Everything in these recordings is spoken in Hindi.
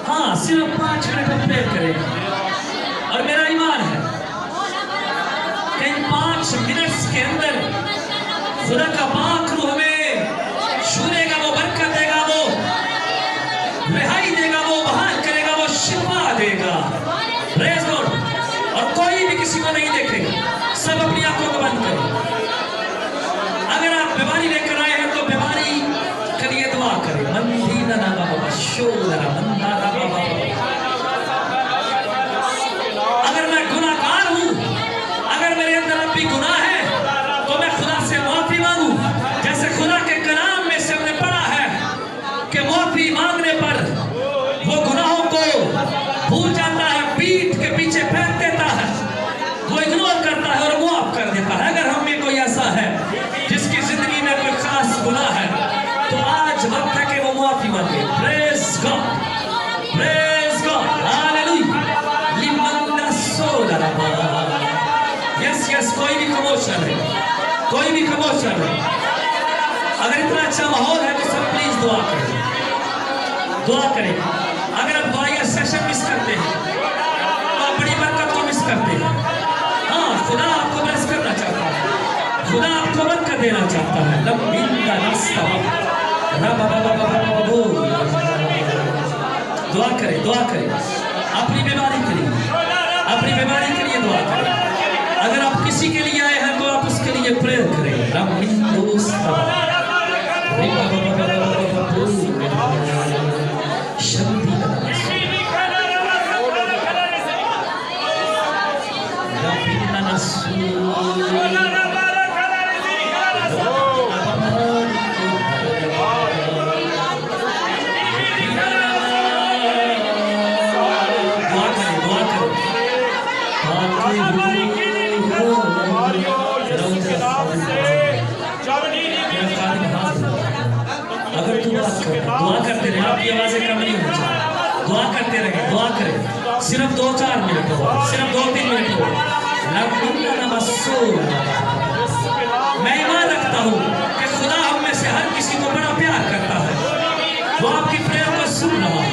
हाँ, सिर्फ 5 मिनट हम प्रेयर करें। और मेरा ईमान है कि इन 5 मिनट्स के अंदर खुदा का पाक रूह हमें छूनेगा, वो बरकत देगा, वो रिहाई देगा, वो बहाल करेगा, वो शिफा देगा। Praise God. और कोई भी किसी को नहीं देखेगा, सब अपनी आंखों को बंद करें। अगर आप बीमारी लेकर आए हैं तो बीमारी के लिए दुआ करें। मंदीना ना बाबा शोलरा मंदारा बाबा। अगर मैं गुनाहगार हूं, अगर मेरे अंदर अब भी गुनाह है, तो मैं खुदा से माफी मांगू। जैसे खुदा के कलाम में से हमने पढ़ा है कि माफी मांगने पर वो गुनाहों को भूल जाता है, पीठ के पीछे फेंक देता है, वो इग्नोर करता है और माफ कर देता है। अगर हम में कोई ऐसा है जिसकी जिंदगी में कोई खास गुनाह है, तो आज वक्त है कि वो माफी मांगे। Praise God, praise God, hallelujah. लिमंदा सोलरा। यस यस, कोई भी कमोशन है, कोई भी कमोशन है। अगर इतना अच्छा माहौल है तो सब प्लीज दुआ करें, दुआ करें। अगर आप दुआ सेशन मिस करते हैं तो आप बड़ी बरकत को मिस करते हैं। हाँ, खुदा आपको ब्लेस करना चाहता है, खुदा आपको बरकत देना चाहता है। लंबींदा रास्ता दुआ करें, दुआ करें अपनी बीमारी के लिए, अपनी बीमारी के लिए दुआ करें। अगर आप किसी के लिए आए हैं तो आप उसके लिए प्रेयर करें। दुआ करते रहे, आपकी आवाजें कम नहीं होनी चाहिए। दुआ करते रहे, दुआ करें। सिर्फ 2-4 मिनट हो, सिर्फ 2-3 मिनट हो। मैं ईमान रखता हूँ कि खुदा हम में से हर किसी को बड़ा प्यार करता है, वो आपकी प्रेयर को सुन रहा है।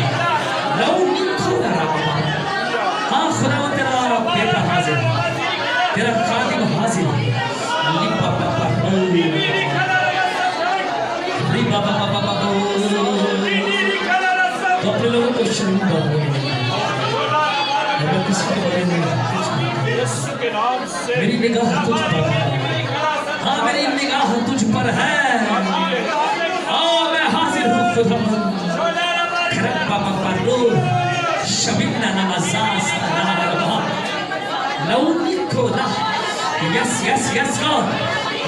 हाँ, खुदा तेरा बेटा हाजिर, तेरा खादिम हाजिर। तो अपने लोगों को शर्म मेरी निगाह तुझ पर है। हाँ, मेरी निगाह तुझ पर है। आओ, मैं हाजिर हूँ खुदा। Yes yes yes God,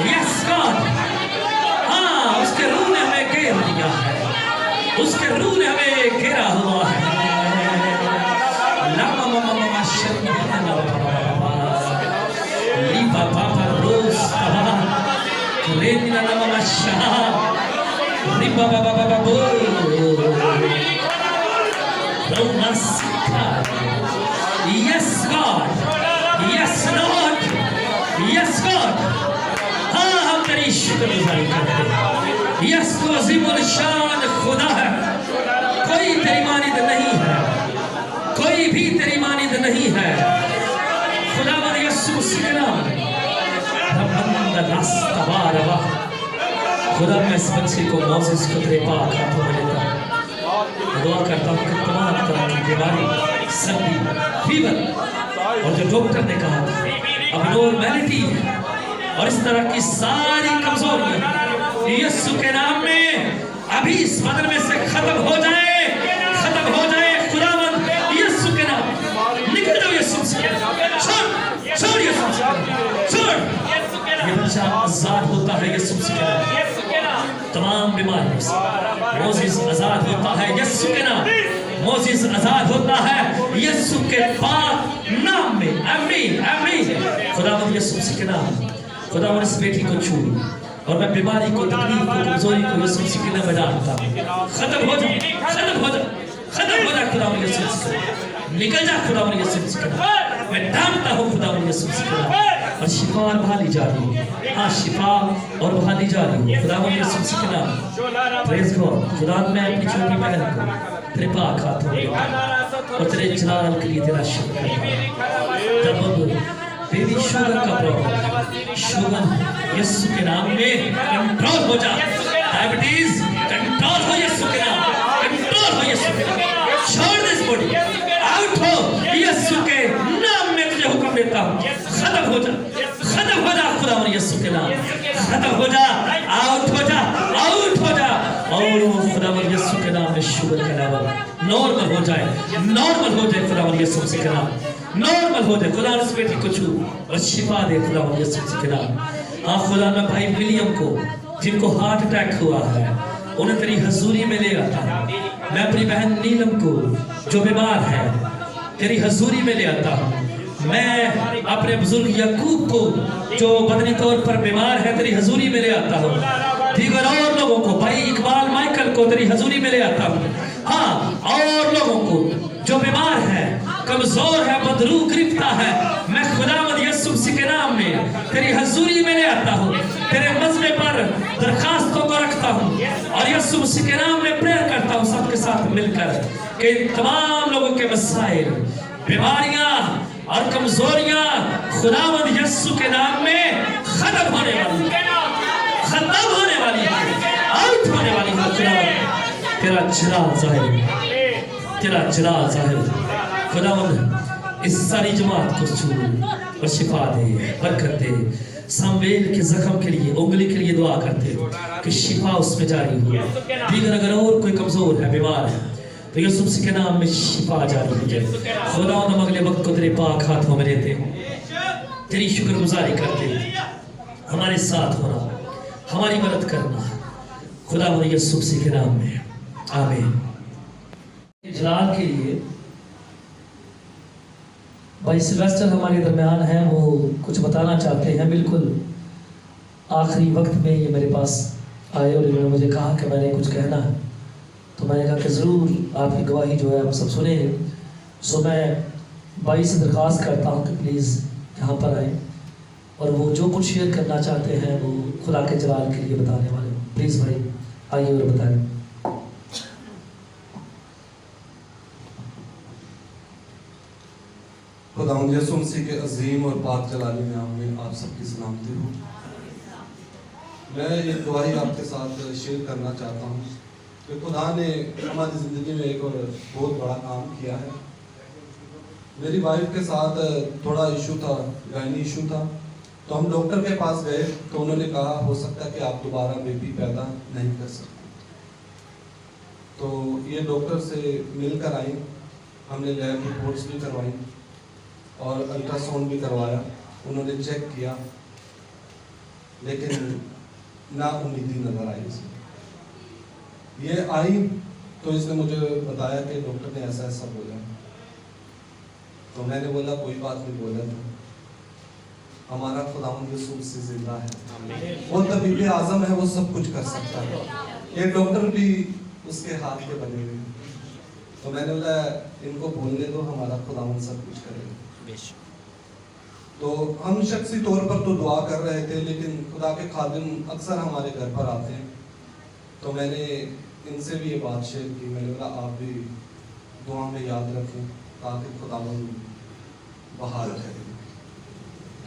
yes God. हाँ, उसके रूह ने हमें घेर लिया है, उसके रूह ने हमें घेरा हुआ है। Yes God, yes Lord, yes God। हाँ, हम तेरी शुक्रगुजारी करते हैं। यस, तो अज़ीमुल शान खुदा है, कोई तेरी मानिंद नहीं है, कोई भी तेरी मानिंद नहीं है। खुदावंद यीशु मसीह के नाम में खुदा, मैं इस बच्चे को मोसेस को तेरे पाक हाथों में लेता हूँ। दुआ करता हूँ कि तमाम तरह की बीमारी, सर्दी, फीवर और जो डॉक्टर ने कहा अबनॉर्मैलिटी और इस तरह की सारी कमजोरियां यीशु के नाम में अभी इस बदन में से खत्म हो जाए, खत्म हो जाए। खुदावंद यीशु के नाम, निकल जाओ यीशु के नाम, छोड़ छोड़ यीशु, छोड़। ये बच्चा आजाद होता है यीशु के नाम, तमाम बीमारियों से मोसेस आजाद होता है यीशु के नाम, मोसेस आजाद होता है यीशु के पाक नाम में। आमीन आमीन। खुदावंद यीशु के नाम, खुदावंद इस बेटी को छू और मैं बीमारी को, तकलीफ को, कमजोरी को यीशु मसीह के नाम में डालता हूँ। खत्म हो जा, खत्म हो जा, खत्म हो जा खुदावंद यीशु मसीह, निकल जा खुदावंद यीशु मसीह के नाम। मैं डालता हूँ खुदावंद यीशु मसीह के नाम। और शिफा और बहाली जा रही है। हाँ, शिफा और बहाली जा रही है खुदावंद यीशु मसीह के नाम। Praise God. खुदा, मैं अपनी छोटी बहन को तेरे पाक हाथों में और तेरे जलाल के लिए तेरा शुक्र करता हूं। जब बेबी शुगर का प्रॉब्लम, शुगर यीशु के नाम में कंट्रोल हो जा। डायबिटीज कंट्रोल हो यीशु के नाम, कंट्रोल हो यीशु के नाम। छोड़ दिस बॉडी, आउट हो यीशु के नाम में, तुझे हुक्म देता हूं। खत्म हो जा, खत्म हो जा खुदा यीशु के नाम, खत्म हो जा, आउट हो जा, आउट हो जा। और वो खुदा यीशु के नाम में शुगर का लेवल नॉर्मल हो जाए, नॉर्मल हो जाए खुदा यीशु के नाम, नॉर्मल हो जाए। खुदा उस बेटी को छू और शिफा दे खुदा यीशु के नाम। हाँ खुदा, मैं भाई विलियम को जिनको हार्ट अटैक हुआ है उन्हें तेरी हजूरी में ले आता हूँ। मैं अपनी बहन नीलम को जो बीमार है तेरी हजूरी में ले आता हूँ। मैं अपने बुजुर्ग यकूब को जो बदनी तौर पर बीमार है तेरी हजूरी में ले आता हूँ। दीगर और लोगों को, भाई इकबाल माइकल को तेरी हजूरी में ले आता हूँ। हाँ, और लोगों को जो बीमार है, कमजोर है, बदरू गिरफ्ता है, मैं खुदावंद यीशु मसीह के नाम में तेरी हजूरी में ले आता हूँ। तेरे मजमे पर दरखास्तों को रखता हूँ और यीशु मसीह के नाम में प्रेयर करता हूँ सबके साथ मिलकर कि तमाम लोगों के मसाइल, बीमारियां और कमजोरियां खुदावंद यीशु के नाम में खत्म होने वाली, खत्म होने वाली, आउट होने वाली है। खुदावंद तेरा जलाल जाहिर, तेरा जलाल जाहिर। खुदावंद इस सारी जमात को छू और शिफा दे, बरकत दे। सामवेल के जख्म के लिए, उंगली के लिए दुआ करते कि शिफा उसमें जारी हो। दीगर अगर और कोई कमजोर है, बीमार है, तो यीशु मसीह के नाम में शिफा जारी हो जाए। खुदावंद हम अगले वक्त को तेरे पाक हाथों में लेते हैं, तेरी शुक्रगुजारी करते, हमारे साथ होना, हमारी मदद करना खुदावंद यीशु मसीह के नाम में, आमीन। जलाल के लिए भाई सिल्वेस्टर हमारे दरमियान हैं, वो कुछ बताना चाहते हैं। बिल्कुल आखिरी वक्त में ये मेरे पास आए और इन्होंने मुझे कहा कि मैंने कुछ कहना है, तो मैंने कहा कि ज़रूर आपकी गवाही जो है आप सब सुनेंगे। सो मैं भाई से दरख्वास्त करता हूँ कि प्लीज़ यहाँ पर आए और वो जो कुछ शेयर करना चाहते हैं वो खुदा के जलाल के लिए बताने वाले। प्लीज़ भाई आइए और बताएं। खुदावंद यीशु मसीह के अजीम और पाक जलाली नाम में आप सबकी सलामती हो। मैं एक गवाही आपके साथ शेयर करना चाहता हूँ कि खुदा ने हमारी ज़िंदगी में एक और बहुत बड़ा काम किया है। मेरी वाइफ के साथ थोड़ा इशू था, गायनी इशू था, तो हम डॉक्टर के पास गए तो उन्होंने कहा हो सकता है कि आप दोबारा बेबी पैदा नहीं कर सकते। तो ये डॉक्टर से मिलकर आई, हमने लैब रिपोर्ट्स भी करवाई और अल्ट्रासाउंड भी करवाया। उन्होंने चेक किया लेकिन ना उम्मीदी नजर आई इसमें। ये आई तो इसने मुझे बताया कि डॉक्टर ने ऐसा ऐसा बोला। तो मैंने बोला कोई बात नहीं, बोला तो हमारा खुदावंद यीशु मसीह जिंदा है, वो तबीब आजम है, वो सब कुछ कर सकता है। ये डॉक्टर भी उसके हाथ के बने हुए। तो मैंने बोला इनको बोलने दो, हमारा खुदावंद सब कुछ करेगा। तो हम शख्सी तौर पर तो दुआ कर रहे थे, लेकिन खुदा के खादिम अक्सर हमारे घर पर आते हैं। तो मैंने इनसे भी ये बात शेयर की। मैंने बोला आप भी दुआ में याद रखें ताकि खुदावंद बहाल करे।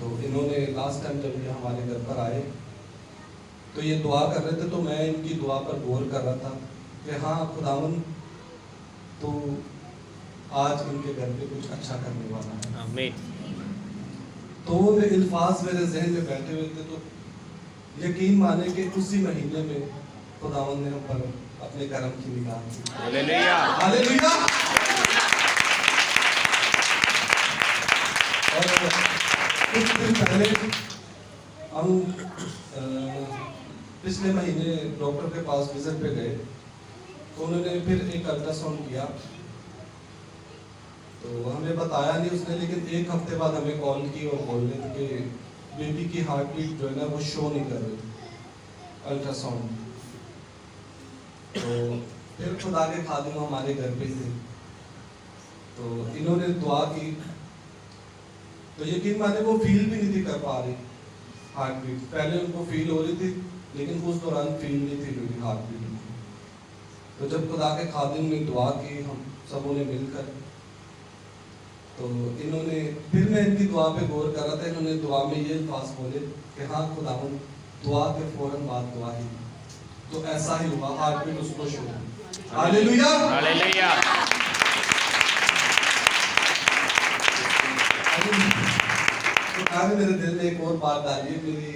तो इन्होंने लास्ट टाइम जब ये हमारे घर पर आए तो ये दुआ कर रहे थे, तो मैं इनकी दुआ पर गौर कर रहा था कि हाँ खुदावंद तो आज इनके घर पे कुछ अच्छा करने वाला है। आमीन। तो वो अल्फाज मेरे जहन में बैठे हुए थे, तो यकीन माने कि उसी महीने में खुदावंद ने हम पर अपने करम की निगाह की। Hallelujah, hallelujah. और कुछ दिन पहले हम पिछले महीने डॉक्टर के पास विजिट पे गए, तो उन्होंने फिर एक अल्ट्रासाउंड किया। तो हमें बताया नहीं उसने, लेकिन एक हफ्ते बाद हमें कॉल की और बोल रहे थे कि बेबी की हार्ट बीट जो है ना वो शो नहीं कर रही अल्ट्रासाउंड। तो फिर खुदा के खादिम हमारे घर पे थे, तो इन्होंने दुआ की। तो यकीन माने वो फील भी नहीं थी कर पा रही हार्ट बीट। पहले उनको फील हो रही थी, लेकिन उस दौरान फील नहीं थी मेरी हार्ट बीट। तो जब खुदा के खादिम ने दुआ की, हम सबों ने मिलकर, तो इन्होंने, फिर मैं इनकी दुआ पे गौर कर रहा था, इन्होंने दुआ में ये अल्फाज बोले कि हाँ खुदावन दुआ के फौरन बाद दुआ ही, तो ऐसा ही हुआ। हार्ट बीट उसको शो, हालेलुया हालेलुया। तो आज मेरे दिल में एक और बात आ रही है, मेरी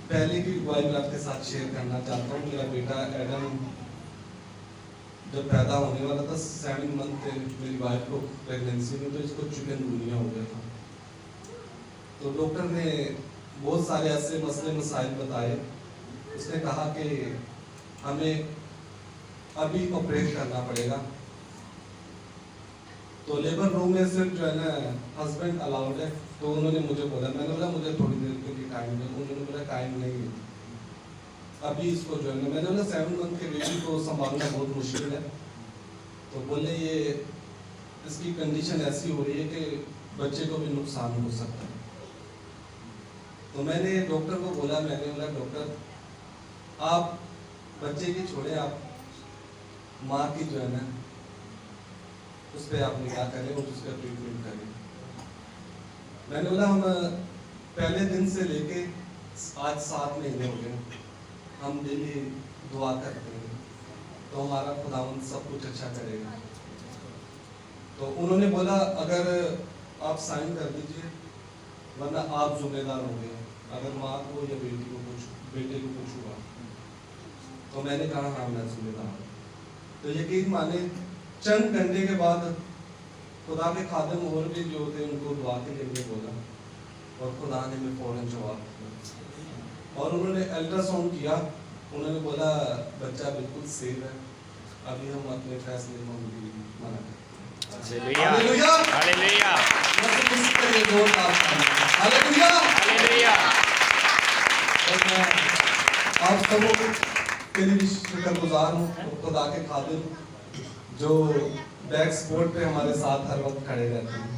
पहले की दुआ मैं आपके साथ शेयर करना चाहता हूँ। मेरा बेटा एडम जब पैदा होने वाला था, 7 मंथ थे मेरी वाइफ को प्रेगनेंसी में, तो इसको चिकनगुनिया हो गया था। तो डॉक्टर ने बहुत सारे ऐसे मसले मसाइल बताए। उसने कहा कि हमें अभी ऑपरेट करना पड़ेगा। तो लेबर रूम में सिर्फ जो है ना हस्बैंड अलाउड है। तो उन्होंने मुझे बोला, मैंने बोला मुझे थोड़ी देर के लिए टाइम दे। उन्होंने बोला टाइम नहीं है अभी इसको जो है ना, मैंने बोला 7 मंथ के बेबी को संभालना बहुत मुश्किल है। तो बोले ये इसकी कंडीशन ऐसी हो रही है कि बच्चे को भी नुकसान हो सकता है। तो मैंने डॉक्टर को बोला, मैंने बोला डॉक्टर आप बच्चे की छोड़े, आप माँ की जो है ना उस पर आप निगाह करें और उसका ट्रीटमेंट करें। मैंने बोला हम पहले दिन से लेके आज 7 महीने हो गए, हम डेली दुआ करते हैं, तो हमारा खुदावंद सब कुछ अच्छा करेगा। तो उन्होंने बोला अगर आप साइन कर दीजिए, वरना आप जिम्मेदार होंगे अगर माँ को या बेटे को कुछ हुआ। तो मैंने कहा हाँ मैं जिम्मेदार हूँ। तो यकीन माने चंद घंटे के बाद खुदा के खादिम और भी जो थे उनको दुआ के लिए बोला, और खुदा ने मैं फौरन जवाब दिया। और उन्होंने अल्ट्रासाउंड किया, उन्होंने बोला बच्चा बिल्कुल सेफ है, अभी हम अपने फैसले में उनकी मना करते हैं। Hallelujah hallelujah hallelujah hallelujah. और मैं आप सबों के लिए शुक्रगुजार हूँ, खुदा के खादिम जो बैक सपोर्ट पे हमारे साथ हर वक्त खड़े रहते हैं।